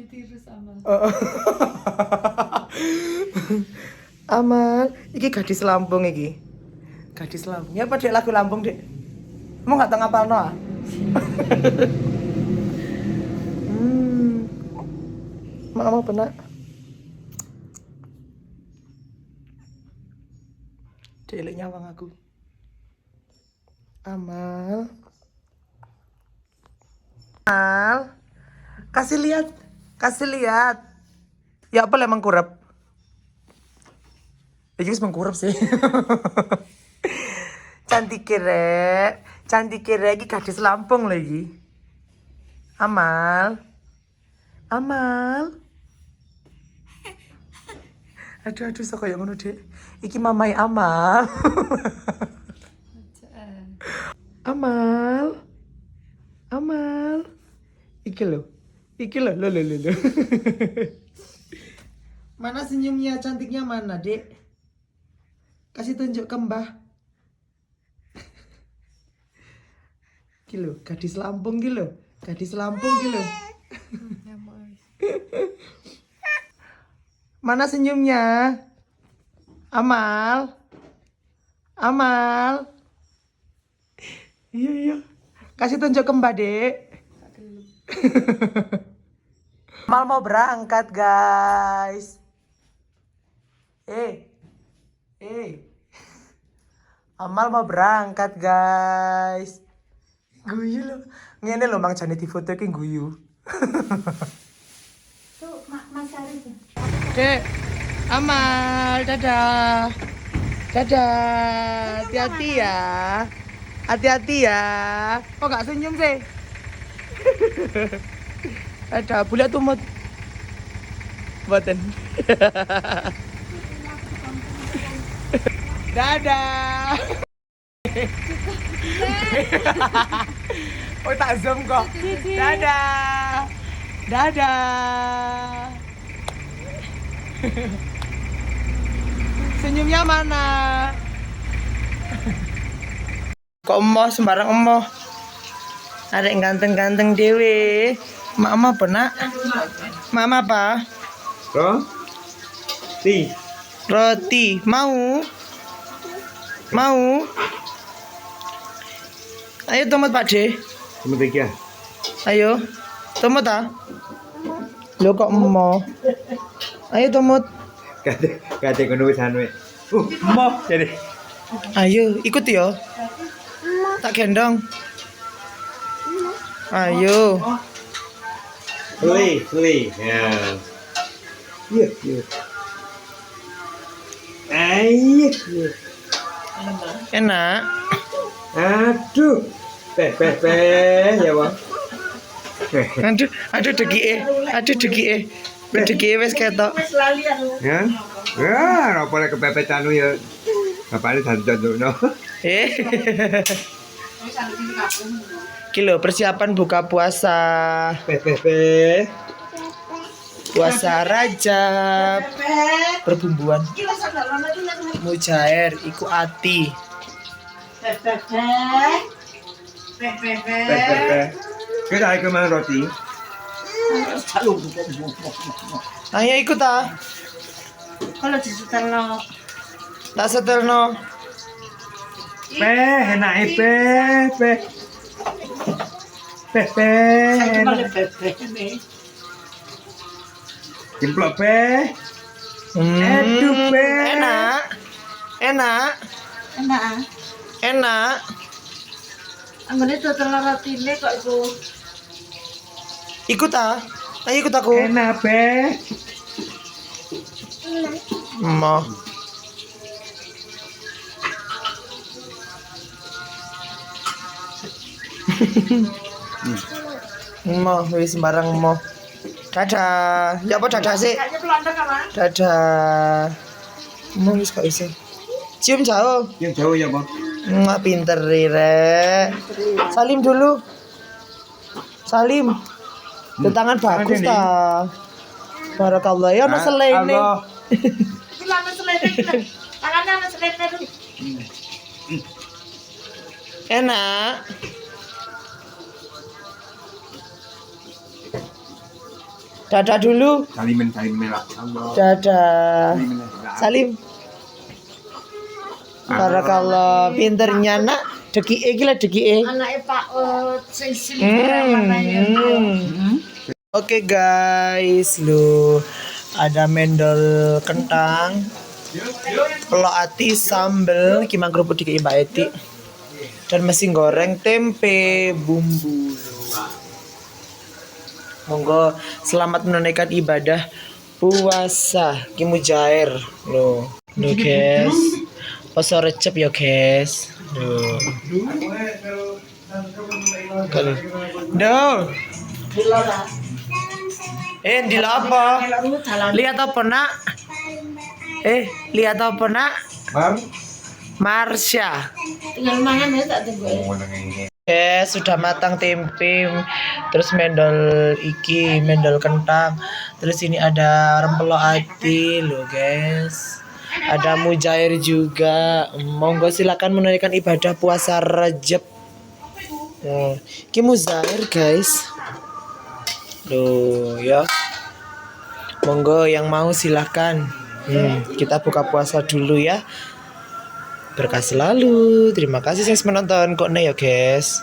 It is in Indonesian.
ditirus Amal. Amal, iki gadis Lampung iki. Gadis Lampung. Ya apa dek lagu Lampung, Dek? Mau enggak tau ngapalno ah? Mama benak. Dek nyawang aku. Amal. Amal. Kasih lihat. Kasih lihat. Ya apa emang kurap? Ya wis mengkurap sih. Cantik kere. Cantik kere iki gadis Lampung lagi. Amal. Amal. Aduh sok koyo ngono, Dek. Iki mamai Amal. Amal. Amal. Iki lo. Iki lo. Lo. Mana senyumnya cantiknya mana, Dek? Kasih tunjuk ke Mbah. Gilo, gadis Lampung gilo. Gadis Lampung gilo. Mana senyumnya? Amal. Amal. Iya. Kasih tunjuk ke Mbak, Dek. Amal mau berangkat, guys. Amal mau berangkat, guys. Guyu lo. Ngene lo Mang Jane difoto ki guyu. Tuh, Mas Ari tuh. Dek, Amal, dadah. Dadah. Hati-hati ya. Hati-hati ya. Kok gak senyum sih? Dadah, bulat tumut. Buatan. Dadah. Oh tak zoom kok. Dadah. Dadah. Senyumnya mana? Kok emoh sembarang emoh. Ada yang ganteng-ganteng dewe. Mama pernah? Mama apa? Roti. Roti. Mau? Mau? Ayo tomat Pak D. Cuma tiga. Ayo. Tomat ah. Lo kok emoh? Ayo tomat. Kate kono wis anu. Mau jadi. Ayo, ikut ya. Tak gendong. Ayo. Suli. Ya. Iya. Ayo. Enak. Aduh. Peh. Ya, Bang. Aduh degi Degi wis ketok. Ya. Ya, apa lek kepepet anu ya. Bapakne dandokno. Kilo persiapan buka puasa. Peh. Puasa Rajab. Perbumbuan. Mujair iku ati. Peh. Kita ayo makan roti. Ayo ikut ah. Kalau disetelno. Tak setelno. Peh, enake peh. Jemplok peh. Aduh peh. Enak. Anggone setelno rotine kok iku. Ikut ah. Ayo ikut aku. Enak peh. Mau. Mau wis sembarang mau. Dadah. Ya apa dadah sih? Dadah. Mau wis gak iso. Cium jauh. Yang jauh ya, Bang. Nggak pinter Rire. Salim dulu. Salim. Tangan bagus ta. Barakallah ya ana selene. Iki lama selene. Tangannya ana selene tuh. Enak. Dadah dulu. Salimin lah. Allah. Dadah. Salimin. Salim. Barakallah, pinternya nak. Deki gila deki. Anaknya Pak sing matanya. Oke guys, lu ada mendol kentang, pelok ati sambel, kimang kerupuk dikei Mbak Eti, dan mesin goreng tempe bumbu. Monggo selamat menunaikan ibadah puasa Ki Mujair lo guys. Poso recep ya guys. Kalau di apa? Lihat apa nak? Lihat apa nak? Marsha. Tinggal mangan ya tak tunggu. Sudah matang tempe, terus mendol iki, mendol kentang, terus ini ada rempelo ati lo guys, ada mujair juga. Monggo silakan menunaikan ibadah puasa Rajab. Ki mujair guys, lo ya. Monggo yang mau silakan. Kita buka puasa dulu ya. Berkah selalu. Terima kasih yang menonton. Kok nih ya guys.